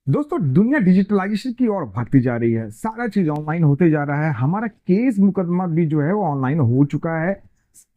दोस्तों, दुनिया डिजिटलाइजेशन की ओर भागती जा रही है। सारा चीज ऑनलाइन होते जा रहा है। हमारा केस मुकदमा भी जो है वो ऑनलाइन हो चुका है।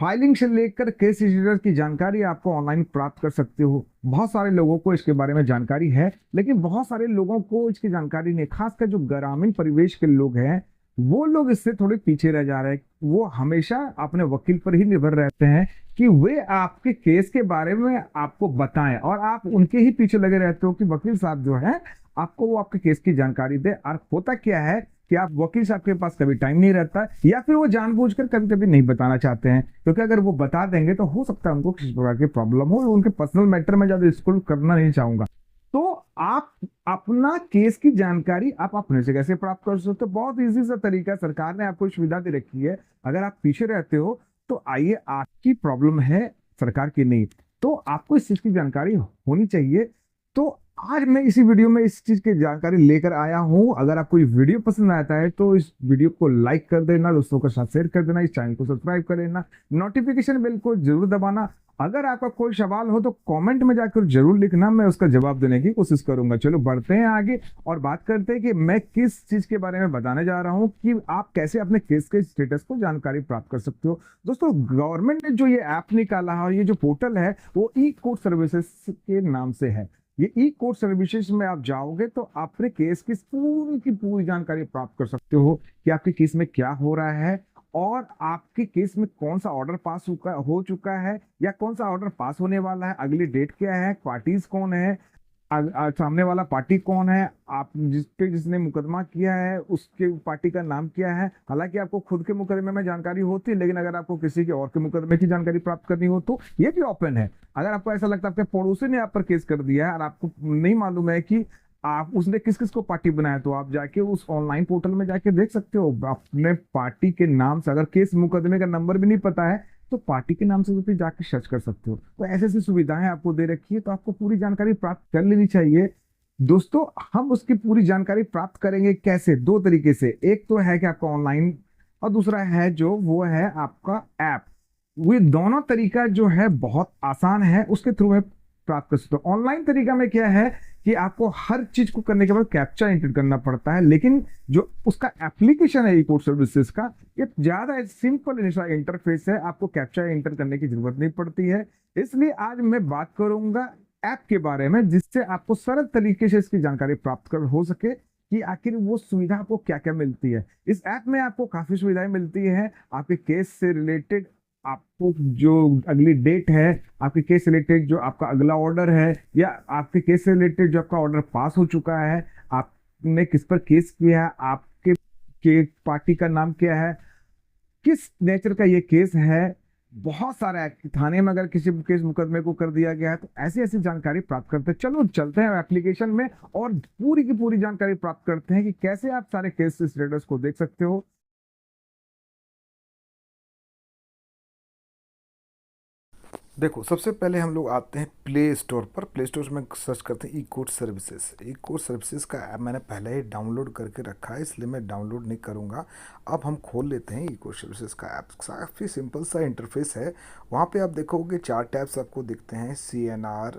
फाइलिंग से लेकर केस रजिस्टर की जानकारी आपको ऑनलाइन प्राप्त कर सकते हो। बहुत सारे लोगों को इसके बारे में जानकारी है, लेकिन बहुत सारे लोगों को इसकी जानकारी नहीं। खासकर जो ग्रामीण परिवेश के लोग हैं, वो लोग इससे थोड़े पीछे रह जा रहे हैं। वो हमेशा अपने वकील पर ही निर्भर रहते हैं कि वे आपके केस के बारे में आपको बताएं, और आप उनके ही पीछे लगे रहते हो कि वकील साहब जो है आपको वो आपके केस की जानकारी दे। और होता क्या है कि आप वकील साहब के पास कभी टाइम नहीं रहता, या फिर वो जानबूझकर कभी कभी नहीं बताना चाहते हैं, क्योंकि अगर वो बता देंगे तो हो सकता है उनको किसी प्रकार की प्रॉब्लम हो। उनके पर्सनल मैटर में ज्यादा स्कूल करना नहीं चाहूंगा। तो आप अपना केस की जानकारी आप अपने से कैसे प्राप्त कर सकते हो? बहुत इजी सा तरीका सरकार ने आपको सुविधा दे रखी है। अगर आप पीछे रहते हो तो आइए, आपकी प्रॉब्लम है, सरकार की नहीं। तो आपको इस चीज की जानकारी होनी चाहिए। तो आज मैं इसी वीडियो में इस चीज की जानकारी लेकर आया हूं। अगर आपको ये वीडियो पसंद आता है तो इस वीडियो को लाइक कर देना, दोस्तों के साथ शेयर कर देना, इस चैनल को सब्सक्राइब कर लेना, नोटिफिकेशन बेल को जरूर दबाना। अगर आपका कोई सवाल हो तो कमेंट में जाकर जरूर लिखना, मैं उसका जवाब देने की कोशिश करूंगा। चलो बढ़ते हैं आगे और बात करते हैं कि मैं किस चीज के बारे में बताने जा रहा हूं कि आप कैसे अपने केस के स्टेटस को जानकारी प्राप्त कर सकते हो। दोस्तों, गवर्नमेंट ने जो ये ऐप निकाला है और ये जो पोर्टल है वो ई कोर्ट सर्विसेज के नाम से है। ये ई कोर्ट सर्विसेज में आप जाओगे तो अपने केस की पूरी जानकारी प्राप्त कर सकते हो कि आपके केस में क्या हो रहा है, और आपके केस में कौन सा ऑर्डर पास हो चुका है, या कौन सा ऑर्डर पास होने वाला है, अगली डेट क्या है, पार्टीज कौन है, सामने वाला पार्टी कौन है, आप जिसने मुकदमा किया है उसके पार्टी का नाम क्या है। हालांकि आपको खुद के मुकदमे में जानकारी होती है, लेकिन अगर आपको किसी के और के मुकदमे की जानकारी प्राप्त करनी हो तो ये भी ओपन है। अगर आपको ऐसा लगता है आपके पड़ोसी ने आप पर केस कर दिया है और आपको नहीं मालूम है कि आप उसने किस किस को पार्टी बनाया, तो आप जाके उस ऑनलाइन पोर्टल में जाके देख सकते हो अपने पार्टी के नाम से। अगर केस मुकदमे का नंबर भी नहीं पता है तो पार्टी के नाम से भी जाके सर्च कर सकते हो। तो ऐसे ऐसी सुविधाएं आपको दे रखी है, तो आपको पूरी जानकारी प्राप्त कर लेनी चाहिए। दोस्तों, हम उसकी पूरी जानकारी प्राप्त करेंगे कैसे? दो तरीके से। एक तो है कि आपका ऑनलाइन, और दूसरा है जो वो है आपका ऐप। वो दोनों तरीका जो है बहुत आसान है, उसके थ्रू में प्राप्त कर सकते हो। ऑनलाइन तरीका में क्या है कि आपको हर चीज को करने के बाद कैप्चा एंटर करना पड़ता है, लेकिन जो उसका एप्लीकेशन है ई कोर्ट सर्विसेज का, ये ज्यादा सिंपल इंटरफेस है। आपको कैप्चा एंटर करने की जरूरत नहीं पड़ती है। इसलिए आज मैं बात करूंगा ऐप के बारे में, जिससे आपको सरल तरीके से इसकी जानकारी प्राप्त कर हो सके कि आखिर वो सुविधा आपको क्या क्या मिलती है। इस ऐप में आपको काफी सुविधाएं मिलती है। आपके केस से रिलेटेड आपको जो अगली डेट है, आपके केस से रिलेटेड जो आपका अगला ऑर्डर है, या आपके केस से रिलेटेड जो आपका ऑर्डर पास हो चुका है, आपने किस पर केस किया है, आपके के पार्टी का नाम क्या है, किस नेचर का ये केस है। बहुत सारा थाने में अगर किसी केस मुकदमे को कर दिया गया है, तो ऐसी ऐसी जानकारी प्राप्त करते हैं। चलो चलते हैं एप्लीकेशन में और पूरी की पूरी जानकारी प्राप्त करते हैं कि कैसे आप सारे केस स्टेटस को देख सकते हो। देखो, सबसे पहले हम लोग आते हैं प्ले स्टोर पर। प्ले स्टोर में सर्च करते हैं ई कोर्ट सर्विसेज। ई कोर्ट सर्विसेज का ऐप मैंने पहले ही डाउनलोड करके रखा है, इसलिए मैं डाउनलोड नहीं करूँगा। अब हम खोल लेते हैं ई कोर्ट सर्विसेज का ऐप। काफ़ी सिंपल सा इंटरफेस है। वहाँ पे आप देखोगे 4 टैब्स आपको दिखते हैं: CNR,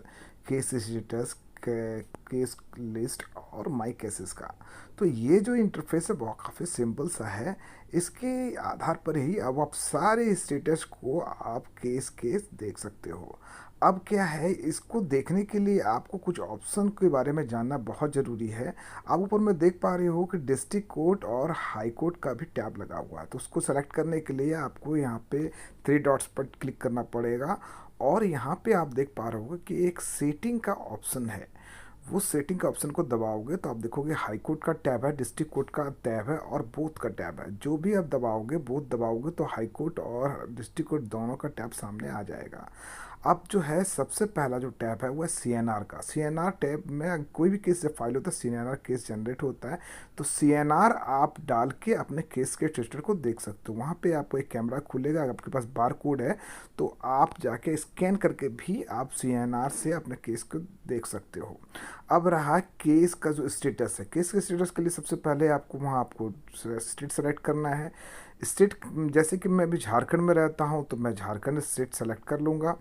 case status, case list और माई केसेस का। तो ये जो इंटरफेस है बहुत काफ़ी सिंपल सा है। इसके आधार पर ही अब आप सारे स्टेटस को आप केस केस देख सकते हो। अब क्या है, इसको देखने के लिए आपको कुछ ऑप्शन के बारे में जानना बहुत ज़रूरी है। आप ऊपर में देख पा रहे हो कि डिस्ट्रिक्ट कोर्ट और हाई कोर्ट का भी टैब लगा हुआ है। तो उसको सेलेक्ट करने के लिए आपको यहाँ पे 3 डॉट्स पर क्लिक करना पड़ेगा, और यहाँ पे आप देख पा रहे हो कि एक सेटिंग का ऑप्शन है। वो सेटिंग का ऑप्शन को दबाओगे तो आप देखोगे हाई कोर्ट का टैब है, डिस्ट्रिक्ट कोर्ट का टैब है और बोथ का टैब है। जो भी आप दबाओगे, बोथ दबाओगे, तो हाई कोर्ट और डिस्ट्रिक्ट कोर्ट दोनों का टैब सामने आ जाएगा। अब जो है सबसे पहला जो टैब है वो है CNR का। CNR टैब में कोई भी केस जब फाइल होता है, CNR केस जनरेट होता है। तो CNR आप डाल के अपने केस के रजिस्टर को देख सकते हो। वहाँ पे आपको एक कैमरा खुलेगा, अगर आपके पास बार कोड है तो आप जाके स्कैन करके भी आप CNR से अपने केस को देख सकते हो। अब रहा केस का जो स्टेटस है, केस के स्टेटस के लिए सबसे पहले आपको वहाँ आपको स्टेट सेलेक्ट करना है। स्टेट, जैसे कि मैं अभी झारखंड में रहता हूँ तो मैं झारखंड स्टेट सेलेक्ट कर लूँगा।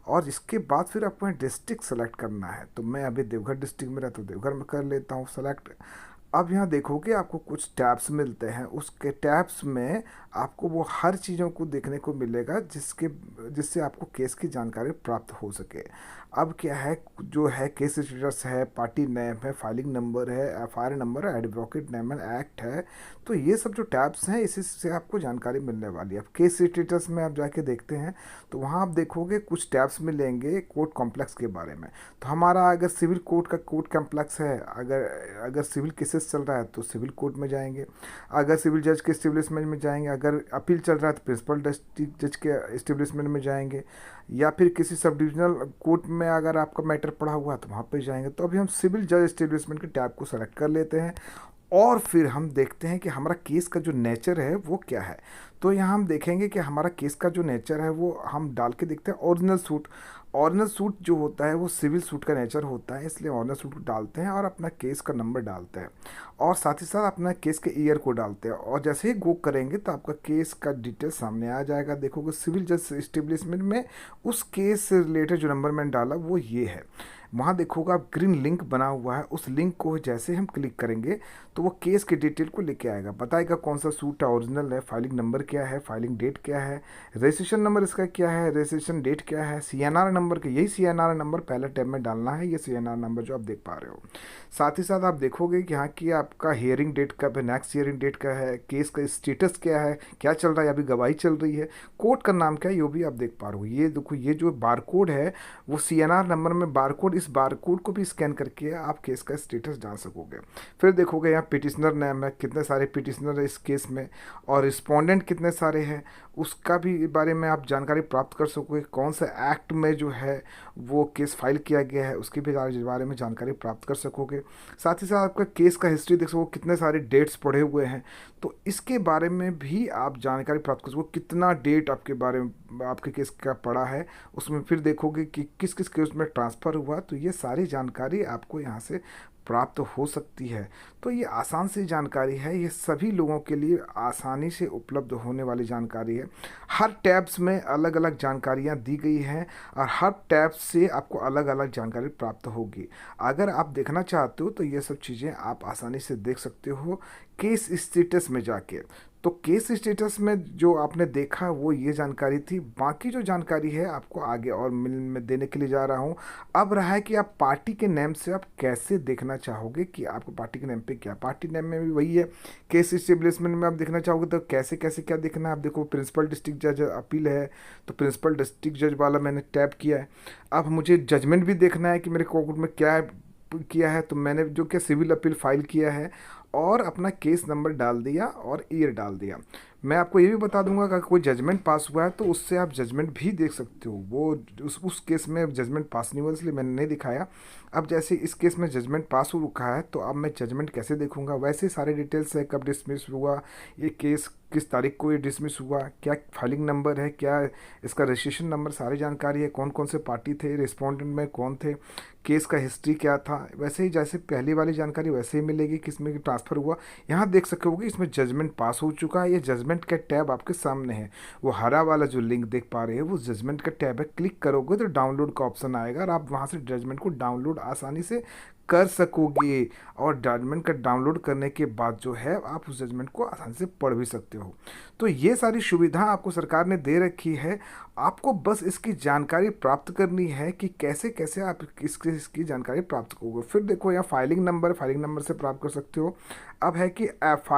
और इसके बाद फिर आपको यहाँ डिस्ट्रिक्ट सेलेक्ट करना है, तो मैं अभी देवघर डिस्ट्रिक्ट में रहता हूँ, देवघर में कर लेता हूँ सेलेक्ट। अब यहाँ देखोगे आपको कुछ टैब्स मिलते हैं, उसके टैब्स में आपको वो हर चीज़ों को देखने को मिलेगा जिससे आपको केस की जानकारी प्राप्त हो सके। अब क्या है, जो है केस स्टेटस है, पार्टी नेम है, फाइलिंग नंबर है, एफआईआर नंबर है, एडवोकेट नेम है, एक्ट है, तो ये सब जो टैब्स हैं इसी से आपको जानकारी मिलने वाली है। अब केस स्टेटस में आप जाके देखते हैं तो वहाँ आप देखोगे कुछ टैब्स मिलेंगे कोर्ट कॉम्प्लेक्स के बारे में। तो हमारा अगर सिविल कोर्ट का कोर्ट कॉम्प्लेक्स है, अगर अगर सिविल केसेस चल रहा है तो सिविल कोर्ट में जाएंगे, अगर सिविल जज के इस्टेब्लिशमेंट में जाएंगे, अगर अपील चल रहा है तो प्रिंसिपल डिस्ट्रिक्ट जज के इस्टेब्लिशमेंट में जाएंगे, या फिर किसी सब डिविजनल कोर्ट में अगर आपका मैटर पड़ा हुआ है तो वहाँ पे जाएंगे। तो अभी हम सिविल जज इस्टेब्लिशमेंट के टैब को सेलेक्ट कर लेते हैं और फिर हम देखते हैं कि हमारा केस का जो नेचर है वो क्या है। तो यहाँ हम देखेंगे कि हमारा केस का जो नेचर है वो हम डाल के देखते हैं ओरिजिनल सूट। ओरिजिनल सूट जो होता है वो सिविल सूट का नेचर होता है, इसलिए ओरिजिनल सूट को डालते हैं और अपना केस का नंबर डालते हैं और साथ ही साथ अपना केस के ईयर को डालते हैं। और जैसे ही गो करेंगे तो आपका केस का डिटेल सामने आ जाएगा। देखोगे सिविल जज इस्टेब्लिशमेंट में उस केस से रिलेटेड जो नंबर मैंने डाला वो ये है। वहाँ देखोगे आप ग्रीन लिंक बना हुआ है, उस लिंक को जैसे हम क्लिक करेंगे तो वो केस के डिटेल को लेके आएगा, बताएगा कौन सा सूट है, ओरिजिनल है, फाइलिंग नंबर क्या है, फाइलिंग डेट क्या है, रजिस्ट्रेशन नंबर इसका क्या है, रजिस्ट्रेशन डेट क्या है, सीएनआर नंबर का, यही सीएनआर नंबर पहले टैब में डालना है, ये सीएनआर नंबर जो आप देख पा रहे हो। साथ ही साथ आप देखोगे कि हाँ कि आपका हियरिंग डेट कब है, नेक्स्ट हियरिंग डेट का है, केस का स्टेटस क्या है, क्या चल रहा है, अभी गवाही चल रही है, कोर्ट का नाम क्या है, ये भी आप देख पा रहे हो। ये देखो ये जो बारकोड है वो सीएनआर नंबर में बारकोड, इस बारकोड को भी स्कैन करके आप केस का स्टेटस जान सकोगे। फिर देखोगे यहाँ पिटिशनर नेम है, कितने सारे पिटिशनर है इस केस में, और रिस्पोंडेंट कितने सारे हैं उसका भी बारे में आप जानकारी प्राप्त कर सकोगे। कौन सा एक्ट में जो है वो केस फाइल किया गया है उसके भी बारे में जानकारी प्राप्त कर सकोगे। साथ ही साथ आपका केस का हिस्ट्री देख सकोगे, कितने सारे डेट्स पड़े हुए हैं, तो इसके बारे में भी आप जानकारी प्राप्त कर सकोगे। कितना डेट आपके बारे में आपके केस का पड़ा है उसमें, फिर देखोगे कि किस किस केस में ट्रांसफ़र हुआ, तो ये सारी जानकारी आपको यहाँ से प्राप्त हो सकती है। तो ये आसान सी जानकारी है, ये सभी लोगों के लिए आसानी से उपलब्ध होने वाली जानकारी है। हर टैब्स में अलग अलग जानकारियाँ दी गई हैं और हर टैब से आपको अलग अलग जानकारी प्राप्त होगी। अगर आप देखना चाहते हो तो ये सब चीज़ें आप आसानी से देख सकते हो केस स्टेटस में जाके। तो केस स्टेटस में जो आपने देखा वो ये जानकारी थी, बाकी जो जानकारी है आपको आगे और में देने के लिए जा रहा हूँ। अब रहा है कि आप पार्टी के नेम से आप कैसे देखना चाहोगे कि आपको पार्टी के नेम पे क्या, पार्टी नेम में भी वही है। केस स्टेब्लिशमेंट में आप देखना चाहोगे तो कैसे कैसे क्या देखना है। आप देखो प्रिंसिपल डिस्ट्रिक्ट जज अपील है तो प्रिंसिपल डिस्ट्रिक्ट जज वाला मैंने टैप किया है। अब मुझे जजमेंट भी देखना है कि मेरे कोर्ट में क्या किया है, तो मैंने जो क्या सिविल अपील फाइल किया है और अपना केस नंबर डाल दिया और ईयर डाल दिया। मैं आपको ये भी बता दूंगा कि कोई जजमेंट पास हुआ है तो उससे आप जजमेंट भी देख सकते हो। वो उस केस में जजमेंट पास नहीं हुआ इसलिए मैंने नहीं दिखाया। अब जैसे इस केस में जजमेंट पास हो रखा है तो अब मैं जजमेंट कैसे देखूंगा, वैसे सारे डिटेल्स है, कब डिसमिस हुआ ये केस, किस तारीख को ये डिसमिस हुआ, क्या फाइलिंग नंबर है, क्या इसका रजिस्ट्रेशन नंबर, सारी जानकारी है, कौन कौन से पार्टी थे, रिस्पोंडेंट में कौन थे, केस का हिस्ट्री क्या था, वैसे ही जैसे पहली वाली जानकारी वैसे ही मिलेगी किसमें ट्रांसफ़र हुआ। यहाँ देख सकोगे इसमें जजमेंट पास हो चुका है, ये जजमेंट का टैब आपके सामने है। वो हरा वाला जो लिंक देख पा रहे हैं वो जजमेंट का टैब है, क्लिक करोगे तो डाउनलोड का ऑप्शन आएगा और आप वहाँ से जजमेंट को डाउनलोड आसानी से कर सकोगे। और जजमेंट का डाउनलोड करने के बाद जो है आप उस जजमेंट को आसानी से पढ़ भी सकते हो। तो ये सारी सुविधा आपको सरकार ने दे रखी है, आपको बस इसकी जानकारी प्राप्त करनी है कि कैसे कैसे आप इसकी जानकारी प्राप्त करोगे। फिर देखो यहाँ फाइलिंग नंबर से प्राप्त कर सकते हो। अब है कि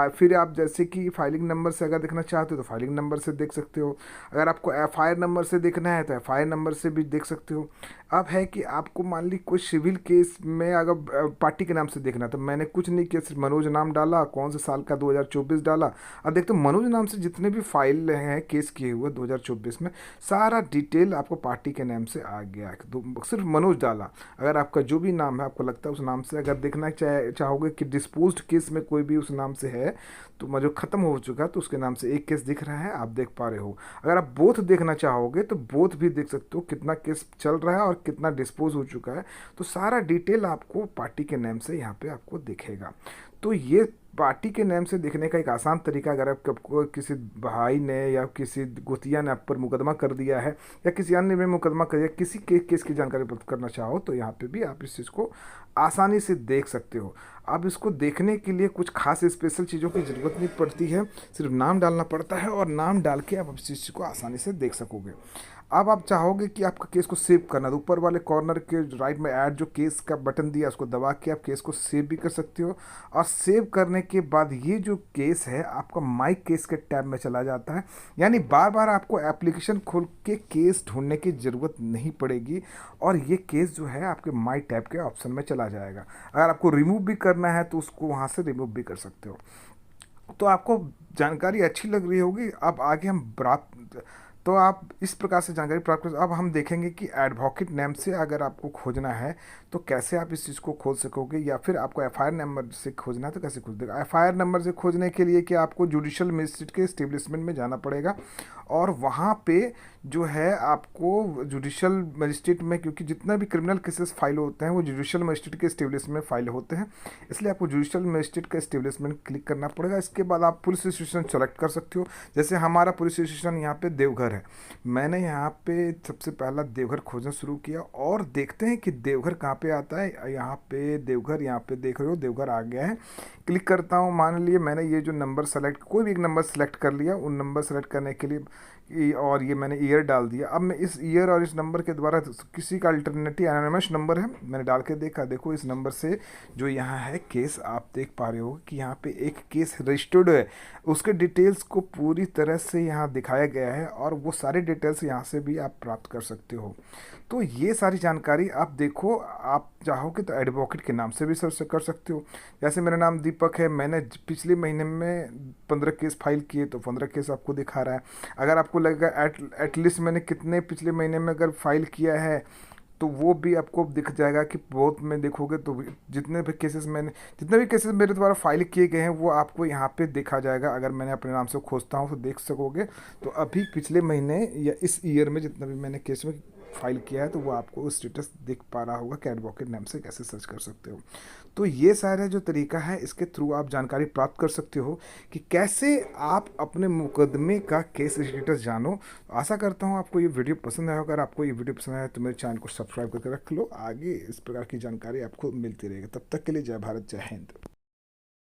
फिर आप जैसे कि फाइलिंग नंबर से अगर देखना चाहते हो तो फाइलिंग नंबर से देख सकते हो, अगर आपको एफआईआर नंबर से देखना है तो एफआईआर नंबर से भी देख सकते हो। अब है कि आपको मान ली कोई सिविल केस में अगर पार्टी के नाम से देखना, तो मैंने कुछ नहीं किया, सिर्फ मनोज नाम डाला, कौन से साल का 2024 डाला। अब देखते मनोज नाम से जितने भी फाइल हैं केस किए हुए 2024 में सारा डिटेल आपको पार्टी के नेम से आ गया है। तो सिर्फ मनोज डाला, अगर आपका जो भी नाम है आपको लगता है उस नाम से अगर देखना चाहोगे कि डिस्पोज्ड केस में कोई भी उस नाम से है, तो जो ख़त्म हो चुका तो उसके नाम से एक केस दिख रहा है, आप देख पा रहे हो। अगर आप बोथ देखना चाहोगे तो बोथ भी देख सकते हो, कितना केस चल रहा है और कितना डिस्पोज हो चुका है। तो सारा डिटेल आपको पार्टी के नेम से यहाँ पे आपको दिखेगा। तो ये पार्टी के नेम से देखने का एक आसान तरीका, अगर आपको किसी भाई ने या किसी गोतिया ने आप पर मुकदमा कर दिया है या किसी अन्य ने मुकदमा कर दिया, किसी केस की जानकारी प्राप्त करना चाहो तो यहाँ पे भी आप इस चीज़ को आसानी से देख सकते हो। अब इसको देखने के लिए कुछ खास स्पेशल चीज़ों की ज़रूरत नहीं पड़ती है, सिर्फ नाम डालना पड़ता है और नाम डाल के आप इस चीज़ को आसानी से देख सकोगे। अब आप चाहोगे कि आपका केस को सेव करना, तो ऊपर वाले कॉर्नर के राइट में ऐड जो केस का बटन दिया उसको दबा के आप केस को सेव भी कर सकते हो। और सेव करने के बाद ये जो केस है आपका माई केस के टैब में चला जाता है, यानी बार बार आपको एप्लीकेशन खोल के केस ढूंढने की ज़रूरत नहीं पड़ेगी और ये केस जो है आपके माई टैब के ऑप्शन में चला जाएगा। अगर आपको रिमूव भी करना है तो उसको वहाँ से रिमूव भी कर सकते हो। तो आपको जानकारी अच्छी लग रही होगी। अब आगे हम तो आप इस प्रकार से जानकारी प्राप्त कर। अब हम देखेंगे कि एडवोकेट नेम से अगर आपको खोजना है तो कैसे आप इस चीज़ को खोज सकोगे, या फिर आपको एफआईआर नंबर से खोजना है तो कैसे खोज देगा। एफआईआर नंबर से खोजने के लिए कि आपको जुडिशल मजिस्ट्रेट के एस्टेब्लिशमेंट में जाना पड़ेगा और वहाँ पे जो है आपको जुडिशल मजिस्ट्रेट में, क्योंकि जितना भी क्रिमिनल केसेस फाइल होते हैं वो जुडिशल मजिस्ट्रेट के एस्टेब्लिशमेंट में फाइल होते हैं, इसलिए आपको जुडिशल मजिस्ट्रेट का एस्टेब्लिशमेंट क्लिक करना पड़ेगा। इसके बाद आप पुलिस स्टेशन सेलेक्ट कर सकते हो। जैसे हमारा पुलिस स्टेशन यहाँ पे देवघर है, मैंने यहाँ पे सबसे पहला देवघर खोजना शुरू किया और देखते हैं कि देवघर कहाँ पे आता है। यहाँ पे देवघर, यहाँ पे देख रहे हो देवघर आ गया है। क्लिक करता हूँ, मान लिए मैंने ये जो नंबर सेलेक्ट, कोई भी एक नंबर सेलेक्ट कर लिया, उन नंबर सेलेक्ट करने के लिए और ये मैंने ईयर डाल दिया। अब मैं इस ईयर और इस नंबर के द्वारा किसी का अल्टरनेटिव एनोनिमस नंबर है मैंने डाल के देखा, देखो इस नंबर से जो यहाँ है केस, आप देख पा रहे हो कि यहाँ पे एक केस रजिस्टर्ड है, उसके डिटेल्स को पूरी तरह से यहाँ दिखाया गया है और वो सारे डिटेल्स यहाँ से भी आप प्राप्त कर सकते हो। तो ये सारी जानकारी आप देखो, आप चाहोगे तो एडवोकेट के नाम से भी सर्च कर सकते हो। जैसे मेरा नाम दीपक है, मैंने पिछले महीने में 15 केस फाइल किए तो 15 केस आपको दिखा रहा है। अगर आपको लगेगा एटलीस्ट मैंने कितने पिछले महीने में अगर फाइल किया है तो वो भी आपको दिख जाएगा कि बहुत में देखोगे तो जितने भी केसेस मेरे द्वारा फाइल किए गए हैं वो आपको यहाँ पे देखा जाएगा। अगर मैंने अपने नाम से खोजता हूँ तो देख सकोगे। तो अभी पिछले महीने या इस ईयर में जितना भी मैंने केस में फाइल किया है तो वो आपको स्टेटस दिख पा रहा होगा कि एडवोकेट नेम से कैसे सर्च कर सकते हो। तो ये सारा जो तरीका है इसके थ्रू आप जानकारी प्राप्त कर सकते हो कि कैसे आप अपने मुकदमे का केस स्टेटस जानो। आशा करता हूँ आपको ये वीडियो पसंद आया। अगर आपको ये वीडियो पसंद आया तो मेरे चैनल को सब्सक्राइब करके रख लो, आगे इस प्रकार की जानकारी आपको मिलती रहेगी। तब तक के लिए जय भारत, जय हिंद।